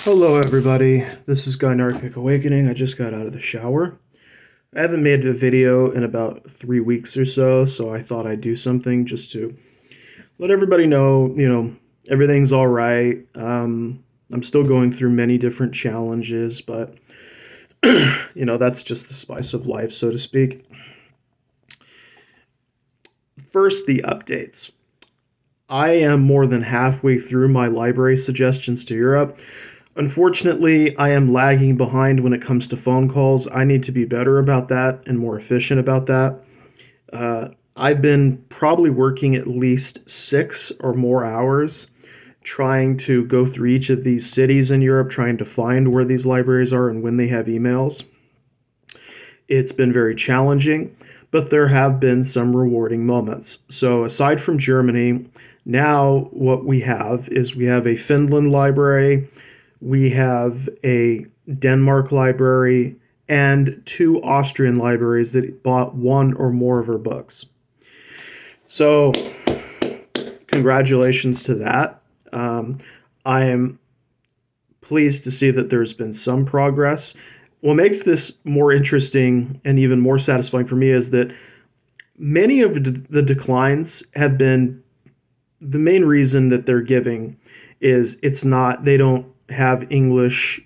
Hello, everybody. This is Gynarchist Awakening. I just got out of the shower. I haven't made a video in about 3 weeks or so I thought I'd do something just to let everybody know, everything's all right. I'm still going through many different challenges, but, that's just the spice of life, so to speak. First, the updates. I am more than halfway through my library suggestions to Europe. Unfortunately, I am lagging behind when it comes to phone calls. I need to be better about that and more efficient about that. I've been probably working at least 6 or more hours trying to go through each of these cities in Europe, trying to find where these libraries are and when they have emails. It's been very challenging, but there have been some rewarding moments. So, aside from Germany, now what we have is we have a Finland library, we have a Denmark library, and 2 Austrian libraries that bought one or more of our books. So, congratulations to that. I am pleased to see that there's been some progress. What makes this more interesting and even more satisfying for me is that many of the declines have been the main reason that they're giving is they don't have English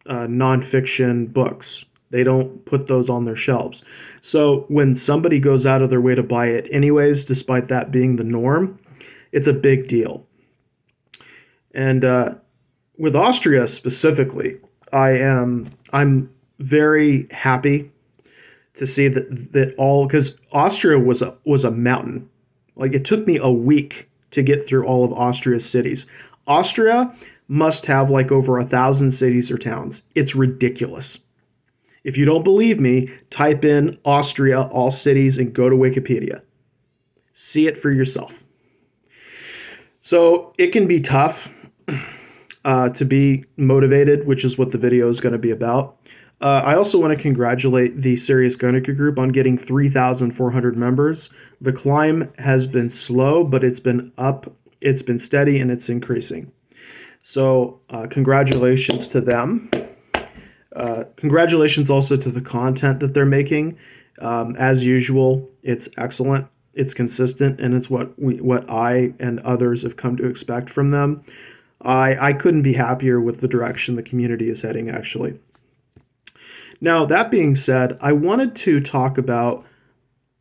nonfiction books. They don't put those on their shelves. So when somebody goes out of their way to buy it anyways, despite that being the norm, it's a big deal. And with Austria specifically, I'm very happy to see that all, because Austria was a mountain. Like, it took me a week to get through all of Austria's cities. Austria must have like over 1,000 cities or towns. It's ridiculous. If you don't believe me, type in Austria, all cities, and go to Wikipedia. See it for yourself. So it can be tough to be motivated, which is what the video is going to be about. I also want to congratulate the Serious Gynarchist group on getting 3,400 members. The climb has been slow, but it's been up, it's been steady, and it's increasing. So congratulations to them. Congratulations also to the content that they're making. As usual, it's excellent, it's consistent, and it's what I and others have come to expect from them. I couldn't be happier with the direction the community is heading, actually. Now, that being said, I wanted to talk about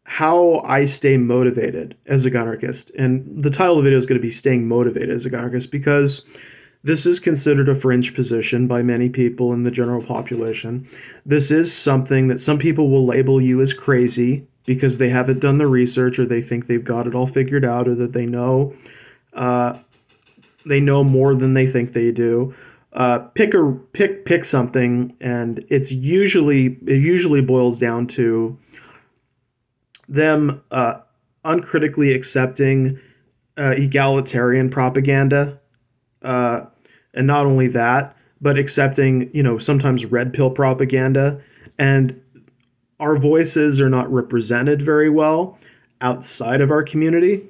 how I stay motivated as a Gynarchist. And the title of the video is going to be Staying Motivated as a Gynarchist, because this is considered a fringe position by many people in the general population. This is something that some people will label you as crazy because they haven't done the research, or they think they've got it all figured out, or that they know more than they think they do. Pick something, and it usually boils down to them uncritically accepting egalitarian propaganda, and not only that, but accepting sometimes red pill propaganda, and our voices are not represented very well outside of our community,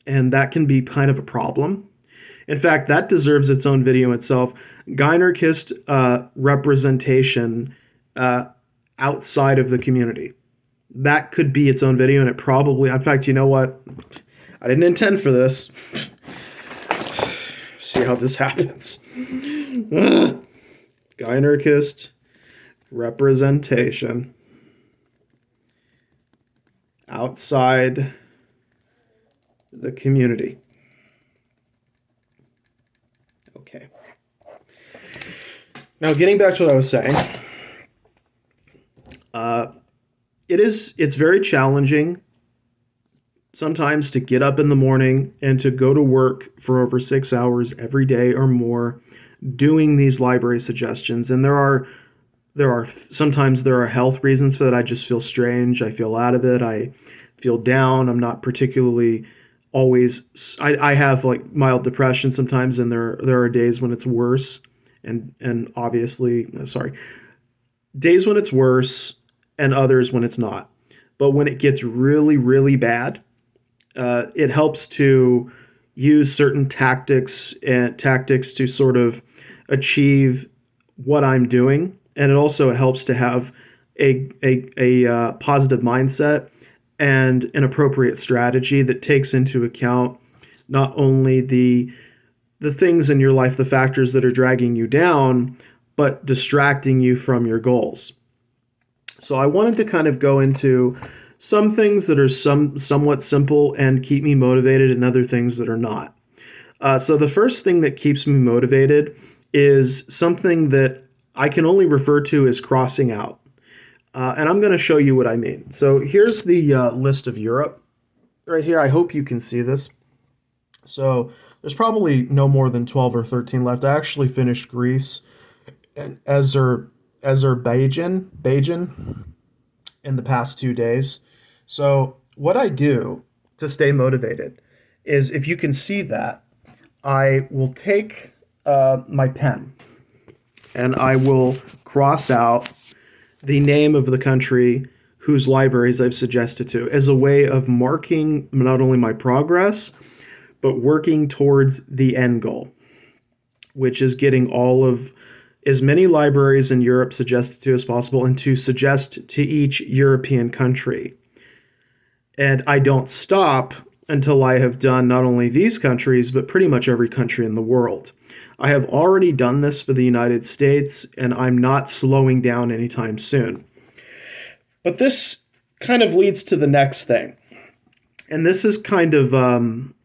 and that can be kind of a problem. In fact, that deserves its own video itself. Gynarchist representation outside of the community. That could be its own video, and it probably, in fact, you know what? I didn't intend for this. See how this happens. Gynarchist representation outside the community. Okay. Now, getting back to what I was saying, it's very challenging sometimes to get up in the morning and to go to work for over 6 hours every day or more doing these library suggestions. And there are sometimes there are health reasons for that. I just feel strange. I feel out of it. I feel down. I'm not particularly always, I have like mild depression sometimes, and there are days when it's worse, and obviously, sorry, days when it's worse and others when it's not. But when it gets really, really bad, it helps to use certain tactics to sort of achieve what I'm doing, and it also helps to have a positive mindset and an appropriate strategy that takes into account not only the things in your life, the factors that are dragging you down, but distracting you from your goals. So I wanted to kind of go into some things that are somewhat simple and keep me motivated, and other things that are not. So the first thing that keeps me motivated is something that I can only refer to as crossing out. And I'm going to show you what I mean. So here's the list of Europe right here. I hope you can see this. So there's probably no more than 12 or 13 left. I actually finished Greece and Azerbaijan in the past 2 days. So what I do to stay motivated is, if you can see that, I will take my pen and I will cross out the name of the country whose libraries I've suggested to, as a way of marking not only my progress, but working towards the end goal, which is getting all of as many libraries in Europe suggested to as possible, and to suggest to each European country. And I don't stop until I have done not only these countries, but pretty much every country in the world. I have already done this for the United States, and I'm not slowing down anytime soon. But this kind of leads to the next thing. And this is kind of,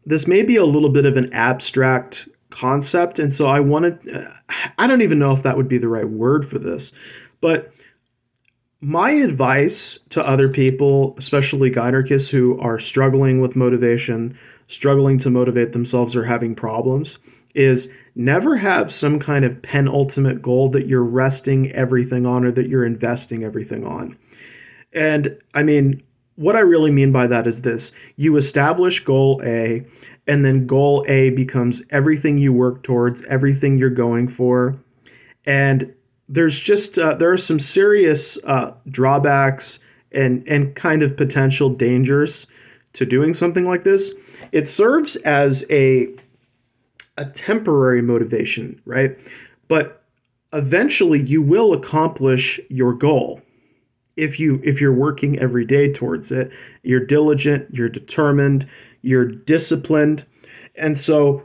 this may be a little bit of an abstract concept. And so I don't even know if that would be the right word for this. But my advice to other people, especially Gynarchists who are struggling with motivation, struggling to motivate themselves, or having problems, is never have some kind of penultimate goal that you're resting everything on, or that you're investing everything on. And I mean, what I really mean by that is this: you establish goal A, and then goal A becomes everything you work towards, everything you're going for. And there's just there are some serious drawbacks and kind of potential dangers to doing something like this. It serves as a temporary motivation, right? But eventually you will accomplish your goal. If you're working every day towards it, you're diligent, you're determined, you're disciplined. And so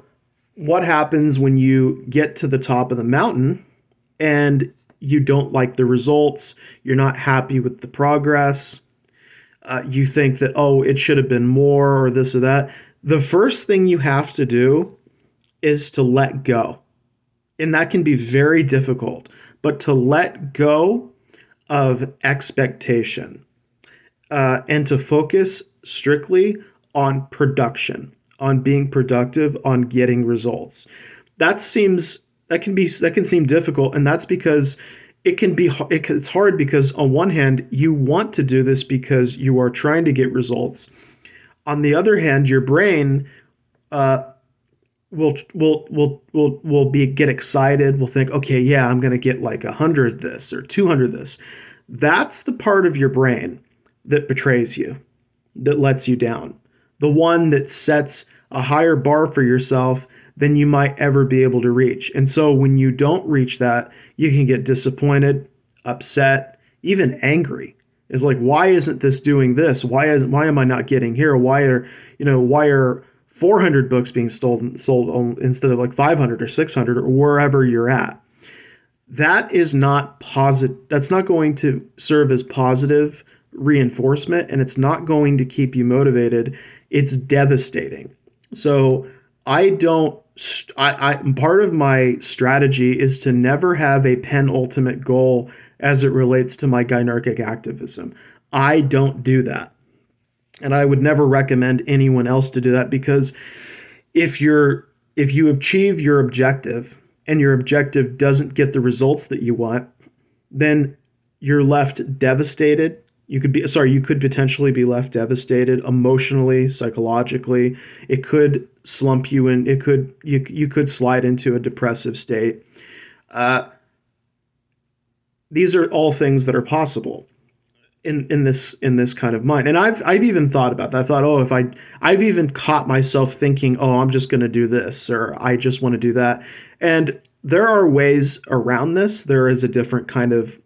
what happens when you get to the top of the mountain and you don't like the results, you're not happy with the progress, you think that, oh, it should have been more, or this or that. The first thing you have to do is to let go. And that can be very difficult, but to let go of expectation, and to focus strictly on production, on being productive, on getting results. That can seem difficult, and that's because it's hard, because on one hand you want to do this because you are trying to get results. On the other hand, your brain uh, will be get excited. Will think, okay, yeah, I'm going to get like 100 this or 200 this. That's the part of your brain that betrays you, that lets you down. The one that sets a higher bar for yourself than you might ever be able to reach. And so when you don't reach that, you can get disappointed, upset, even angry. It's like, why isn't this doing this? Why am I not getting here? Why are 400 books being sold instead of like 500 or 600 or wherever you're at? That is not positive. That's not going to serve as positive reinforcement, and it's not going to keep you motivated. It's devastating. So I don't. Part of my strategy is to never have a penultimate goal as it relates to my Gynarchic activism. I don't do that. And I would never recommend anyone else to do that, because if you achieve your objective and your objective doesn't get the results that you want, then you're left devastated. You could potentially be left devastated emotionally, psychologically. It could slump you, and you could slide into a depressive state. These are all things that are possible in this kind of mind. And I've even thought about that. I thought, oh, I've even caught myself thinking, oh, I'm just going to do this, or I just want to do that. And there are ways around this. There is a different kind of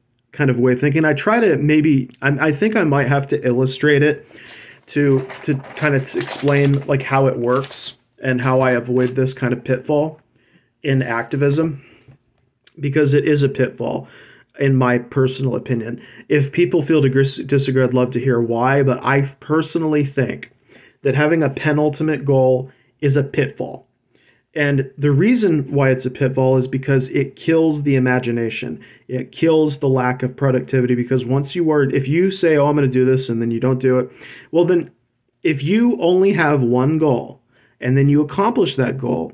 way of thinking. I try to maybe I think I might have to illustrate it to kind of explain like how it works and how I avoid this kind of pitfall in activism, because it is a pitfall in my personal opinion. If people feel to disagree, I'd love to hear why, but I personally think that having a penultimate goal is a pitfall. And the reason why it's a pitfall is because it kills the imagination. It kills the lack of productivity, because if you say, oh, I'm going to do this, and then you don't do it, well, then if you only have one goal and then you accomplish that goal,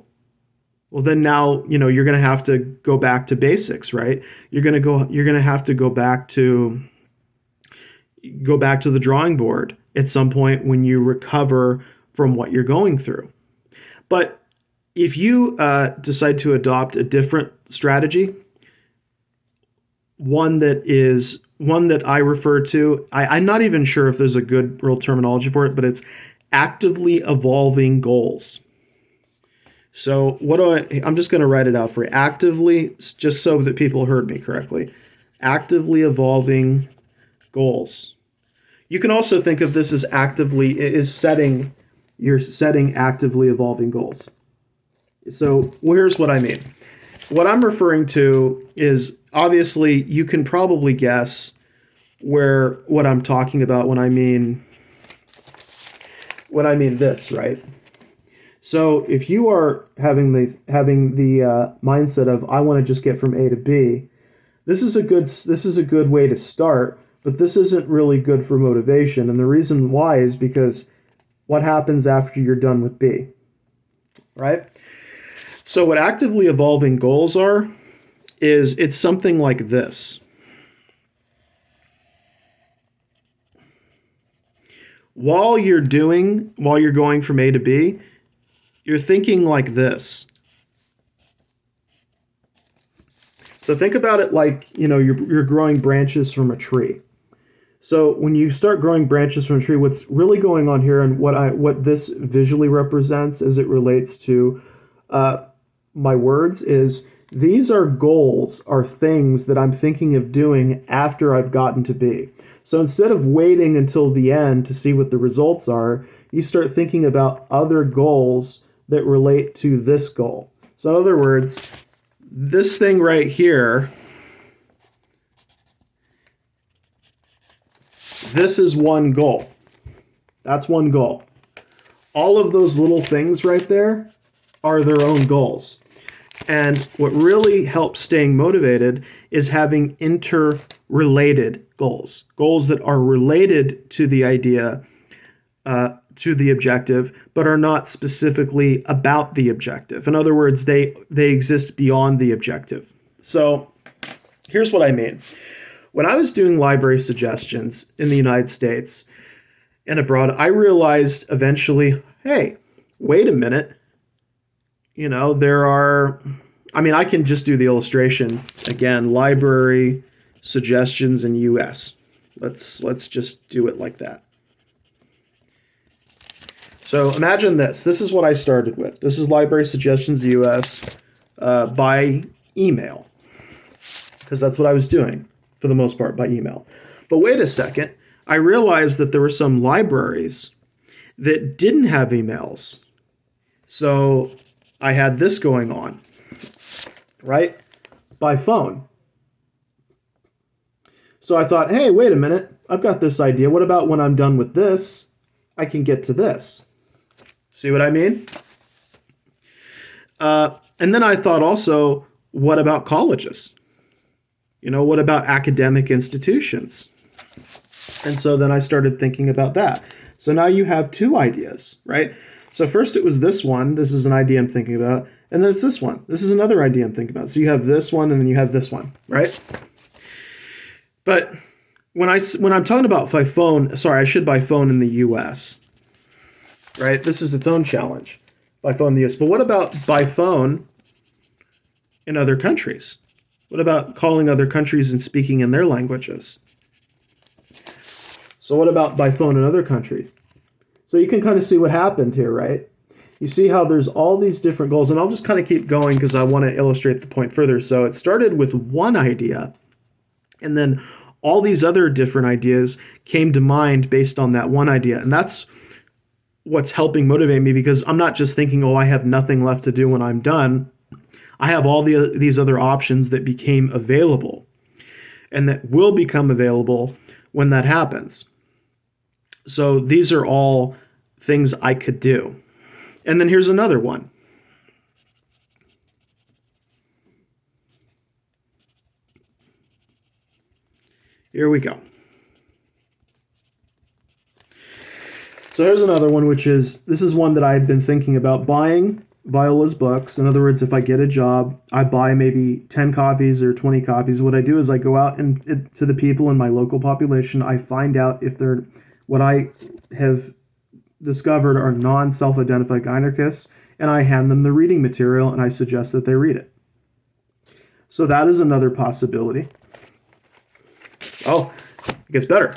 well, then now, you're going to have to go back to basics, right? You're going to have to go back to the drawing board at some point when you recover from what you're going through. But if you decide to adopt a different strategy, one that I refer to, I'm not even sure if there's a good real terminology for it, but it's actively evolving goals. So I'm just going to write it out for you. Actively, just so that people heard me correctly. Actively evolving goals. You can also think of this as you're setting actively evolving goals. So here's what I mean. What I'm referring to is, obviously you can probably guess what I'm talking about when I mean this, right? So if you are having the mindset of, I want to just get from A to B, this is a good way to start, but this isn't really good for motivation. And the reason why is because what happens after you're done with B, right? So what actively evolving goals are is it's something like this. While you're going from A to B, you're thinking like this. So think about it like, you're growing branches from a tree. So when you start growing branches from a tree, what's really going on here, and what this visually represents as it relates to my words, is these are goals, are things that I'm thinking of doing after I've gotten to B. So instead of waiting until the end to see what the results are, you start thinking about other goals that relate to this goal. So in other words, this thing right here, this is one goal. That's one goal. All of those little things right there are their own goals. And what really helps staying motivated is having interrelated goals. Goals that are related to the idea, to the objective, but are not specifically about the objective. In other words, they exist beyond the objective. So here's what I mean. When I was doing library suggestions in the United States and abroad, I realized eventually, hey, wait a minute. I can just do the illustration again, library suggestions in US. Let's just do it like that. So imagine this. This is what I started with. This is library suggestions US by email, because that's what I was doing for the most part, by email. But wait a second. I realized that there were some libraries that didn't have emails. So I had this going on, right? By phone. So I thought, hey, wait a minute. I've got this idea. What about when I'm done with this, I can get to this? See what I mean? And then I thought also, what about colleges? What about academic institutions? And so then I started thinking about that. So now you have two ideas, right? So first it was this one. This is an idea I'm thinking about. And then it's this one. This is another idea I'm thinking about. So you have this one and then you have this one, right? But when I'm talking about by phone, I should by phone in the US, right? This is its own challenge, by phone in the US. But what about by phone in other countries? What about calling other countries and speaking in their languages? So what about by phone in other countries? So you can kind of see what happened here, right? You see how there's all these different goals, and I'll just kind of keep going because I want to illustrate the point further. So it started with one idea, and then all these other different ideas came to mind based on that one idea. And that's what's helping motivate me, because I'm not just thinking, oh, I have nothing left to do when I'm done. I have all these other options that became available and that will become available when that happens. So these are all things I could do. And then here's another one. Here we go. So here's another one, which is, this is one that I've been thinking about buying Viola's books. In other words, if I get a job, I buy maybe 10 copies or 20 copies. What I do is I go out and to the people in my local population, I find out if they're, what I have discovered are non-self-identified Gynarchists, and I hand them the reading material and I suggest that they read it. So that is another possibility. Oh, it gets better.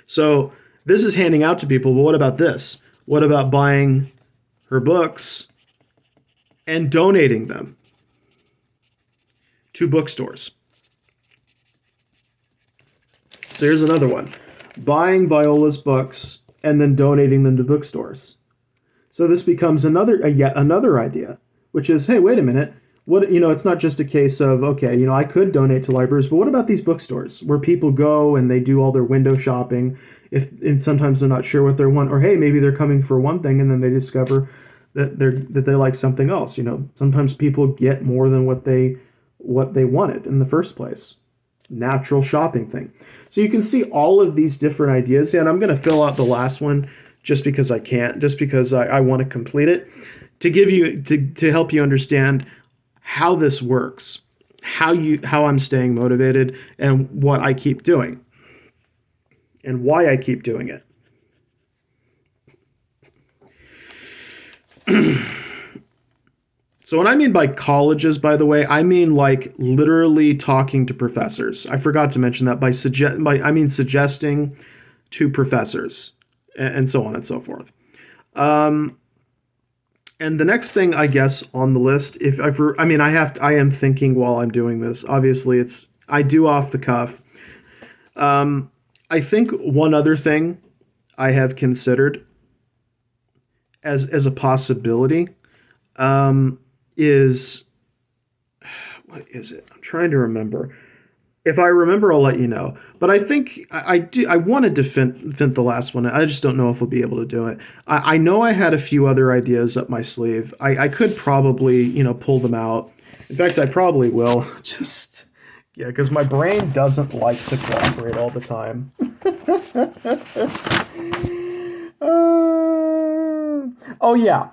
So this is handing out to people, but what about this? What about buying her books and donating them to bookstores? So here's another one. Buying Viola's books and then donating them to bookstores. So this becomes yet another idea, which is, hey, wait a minute. What, it's not just a case of, okay, I could donate to libraries, but what about these bookstores where people go and they do all their window shopping, and sometimes they're not sure what they want, or hey, maybe they're coming for one thing and then they discover that they like something else. Sometimes people get more than what they wanted in the first place. Natural shopping thing. So you can see all of these different ideas, and I'm going to fill out the last one just because I can't, just because I want to complete it, to give you to help you understand how this works, how I'm staying motivated, and what I keep doing, and why I keep doing it. So what I mean by colleges, by the way, I mean like literally talking to professors. I forgot to mention that. I mean suggesting to professors, and so on and so forth. And the next thing, I guess, on the list, I am thinking while I'm doing this. Obviously, I do off the cuff. I think one other thing I have considered as a possibility is, what is it? I'm trying to remember. If I remember, I'll let you know. But I think I wanted to fint the last one. I just don't know if we'll be able to do it. I know I had a few other ideas up my sleeve. I could probably, pull them out. In fact, I probably will. Just, yeah, because my brain doesn't like to cooperate all the time. Oh, yeah.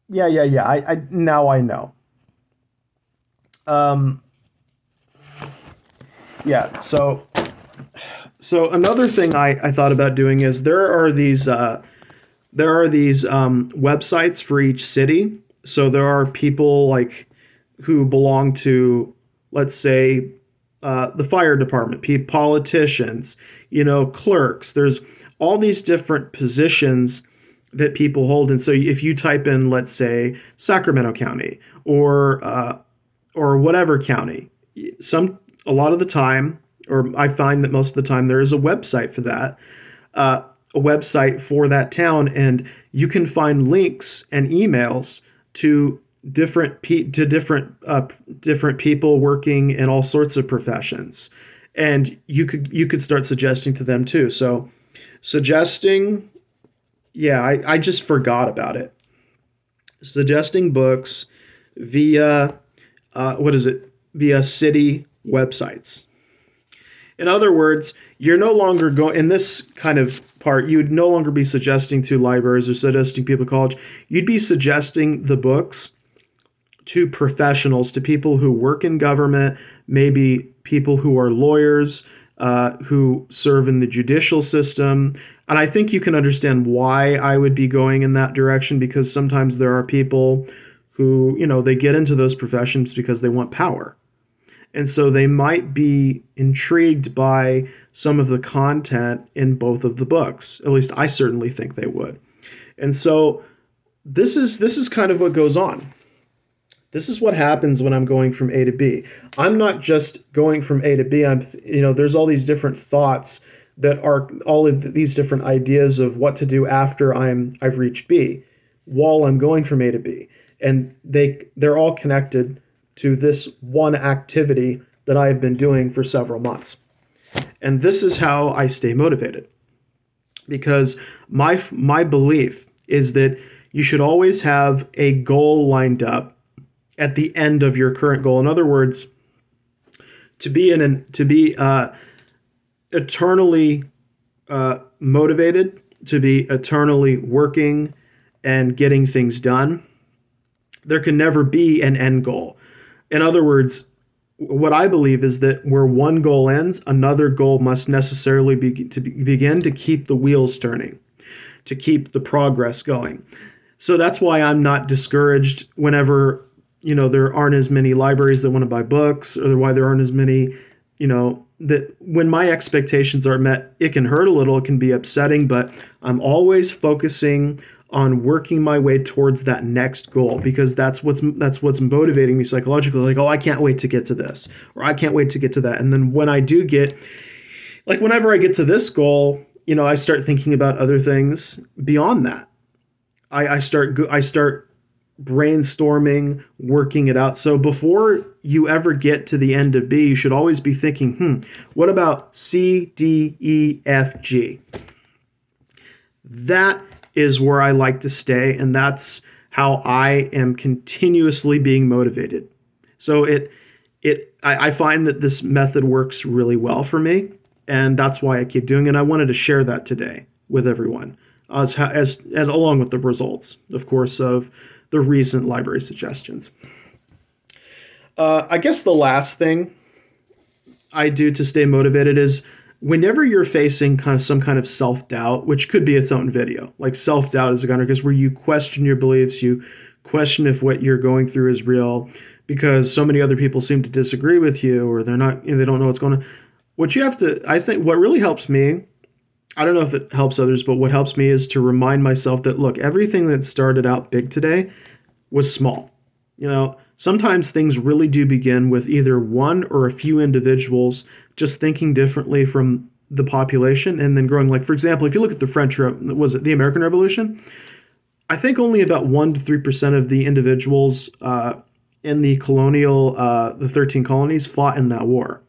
Yeah. I now I know. Yeah, so another thing I thought about doing is there are these websites for each city. So there are people like who belong to, let's say, the fire department, politicians, clerks. There's all these different positions that people hold, and so if you type in, let's say, Sacramento County or whatever county, a lot of the time, or I find that most of the time, there is a website for that, a website for that town, and you can find links and emails to different people working in all sorts of professions, and you could start suggesting to them too. So suggesting, yeah, I just forgot about it. Suggesting books via via city websites. In other words, you're no longer going, in this kind of part, you would no longer be suggesting to libraries or suggesting people to college. You'd be suggesting the books to professionals, to people who work in government, maybe people who are lawyers, who serve in the judicial system. And I think you can understand why I would be going in that direction, because sometimes there are people who, they get into those professions because they want power. And so they might be intrigued by some of the content in both of the books. At least I certainly think they would. And so this is kind of what goes on. This is what happens when I'm going from A to B. I'm not just going from A to B. There's all these different thoughts that are all of these different ideas of what to do after I've reached B, while I'm going from A to B, and they're all connected to this one activity that I have been doing for several months. And this is how I stay motivated, because my belief is that you should always have a goal lined up at the end of your current goal. In other words, to be eternally motivated, to be eternally working and getting things done, there can never be an end goal. In other words, what I believe is that where one goal ends, another goal must necessarily begin to keep the wheels turning, to keep the progress going. So that's why I'm not discouraged whenever, there aren't as many libraries that want to buy books, or why there aren't as many, that when my expectations are met, it can hurt a little, it can be upsetting, but I'm always focusing on working my way towards that next goal, because that's what's motivating me psychologically. Like, oh, I can't wait to get to this, or I can't wait to get to that. And then when I do get, like, whenever I get to this goal, I start thinking about other things beyond that. I start brainstorming, working it out. So before you ever get to the end of B, you should always be thinking, what about C, D, E, F, G? That is where I like to stay, and that's how I am continuously being motivated. So I find that this method works really well for me, and that's why I keep doing it. I wanted to share that today with everyone, as along with the results, of course, of the recent library suggestions. I guess the last thing I do to stay motivated is whenever you're facing some kind of self-doubt, which could be its own video, like self-doubt is a Gynarchist, where you question your beliefs, you question if what you're going through is real, because so many other people seem to disagree with you, or they don't know what's going on. I think what really helps me, I don't know if it helps others, but what helps me is to remind myself that, look, everything that started out big today was small. Sometimes things really do begin with either one or a few individuals just thinking differently from the population and then growing. Like, for example, if you look at the American Revolution? I think only about 1 to 3% of the individuals in the 13 colonies fought in that war.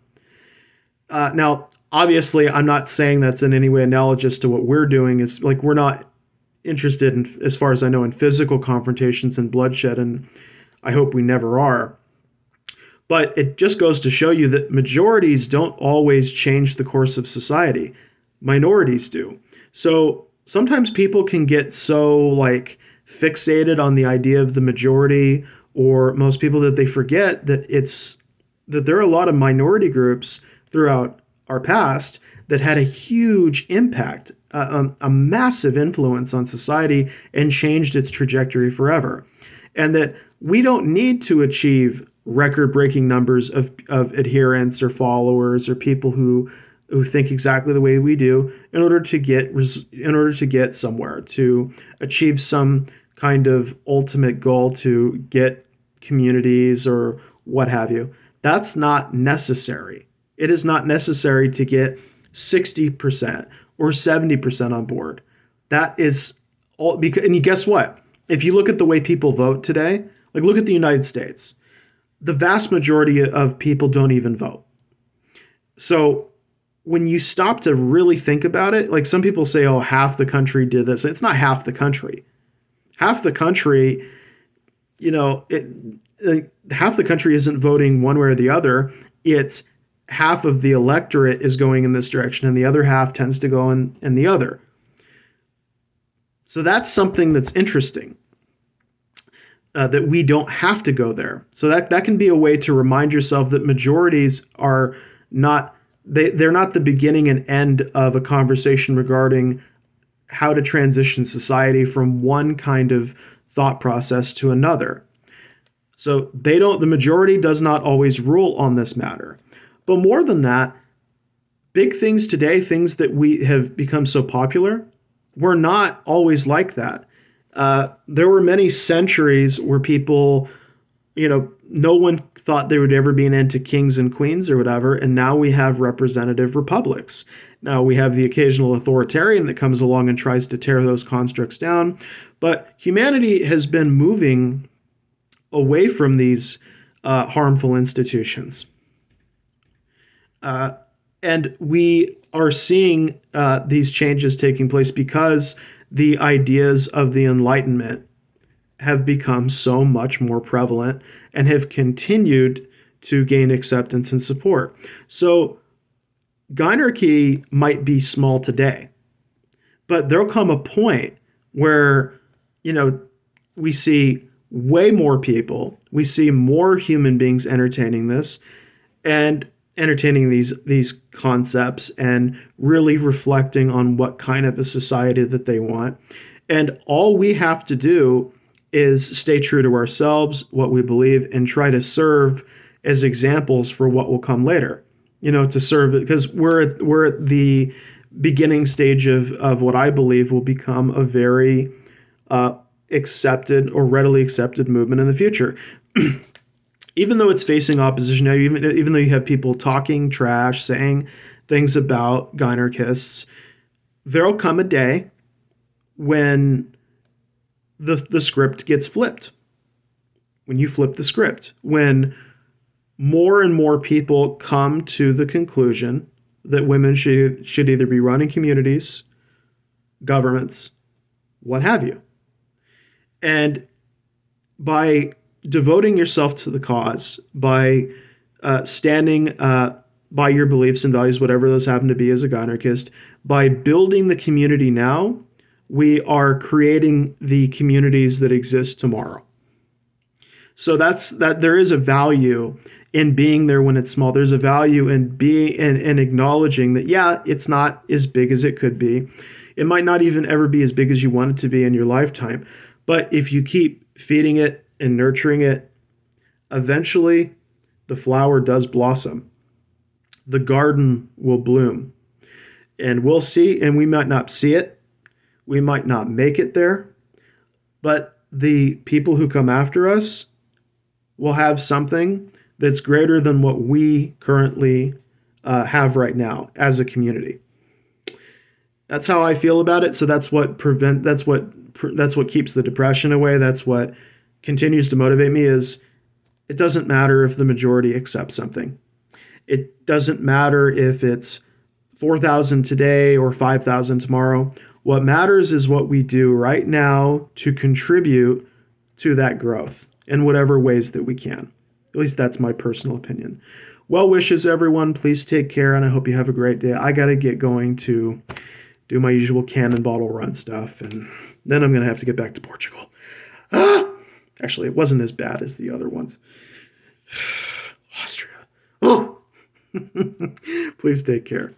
Now, obviously, I'm not saying that's in any way analogous to what we're doing. Is like, we're not interested in, as far as I know, in physical confrontations and bloodshed, and I hope we never are. But it just goes to show you that majorities don't always change the course of society. Minorities do. So sometimes people can get so fixated on the idea of the majority, or most people, that they forget that there are a lot of minority groups throughout our past that had a huge impact, a massive influence on society, and changed its trajectory forever. And that we don't need to achieve record-breaking numbers of adherents or followers or people who think exactly the way we do in order to get somewhere, to achieve some kind of ultimate goal, to get communities or what have you. That's not necessary. It is not necessary to get 60% or 70% on board. That is all. And guess what? If you look at the way people vote today, look at the United States, the vast majority of people don't even vote. So when you stop to really think about it, some people say, oh, half the country did this. It's not half the country. Half the country, half the country isn't voting one way or the other. It's half of the electorate is going in this direction, and the other half tends to go in the other. So that's something that's interesting, that we don't have to go there. So that can be a way to remind yourself that majorities are not, they're not the beginning and end of a conversation regarding how to transition society from one kind of thought process to another. So the majority does not always rule on this matter. But more than that, big things today, things that we have become so popular, were not always like that. There were many centuries where people, no one thought there would ever be an end to kings and queens or whatever, and now we have representative republics. Now we have the occasional authoritarian that comes along and tries to tear those constructs down, but humanity has been moving away from these harmful institutions. And we are seeing these changes taking place because the ideas of the Enlightenment have become so much more prevalent and have continued to gain acceptance and support. So, Gynarchy might be small today, but there'll come a point where, you know, we see way more people, we see more human beings entertaining this, and entertaining these concepts and really reflecting on what kind of a society that they want. And all we have to do is stay true to ourselves, what we believe, and try to serve as examples for what will come later. To serve, because we're at the beginning stage of what I believe will become a very accepted or readily accepted movement in the future. Even though it's facing opposition now, even though you have people talking trash, saying things about Gynarchists, there'll come a day when the script gets flipped. When you flip the script, when more and more people come to the conclusion that women should either be running communities, governments, what have you. And by devoting yourself to the cause, by standing by your beliefs and values, whatever those happen to be as a Gynarchist, by building the community now, we are creating the communities that exist tomorrow. So that there is a value in being there when it's small. There's a value in being and acknowledging that, yeah, it's not as big as it could be. It might not even ever be as big as you want it to be in your lifetime. But if you keep feeding it and nurturing it, eventually the flower does blossom. The garden will bloom. And we'll see, and we might not see it. We might not make it there. But the people who come after us will have something that's greater than what we currently have right now as a community. That's how I feel about it. So that's what keeps the depression away. That's what continues to motivate me. Is it doesn't matter if the majority accepts something. It doesn't matter if it's 4,000 today or 5,000 tomorrow. What matters is what we do right now to contribute to that growth in whatever ways that we can. At least that's my personal opinion. Well wishes, everyone. Please take care, and I hope you have a great day. I got to get going to do my usual cannon bottle run stuff, and then I'm going to have to get back to Portugal. Actually, it wasn't as bad as the other ones. Austria. Oh! Please take care.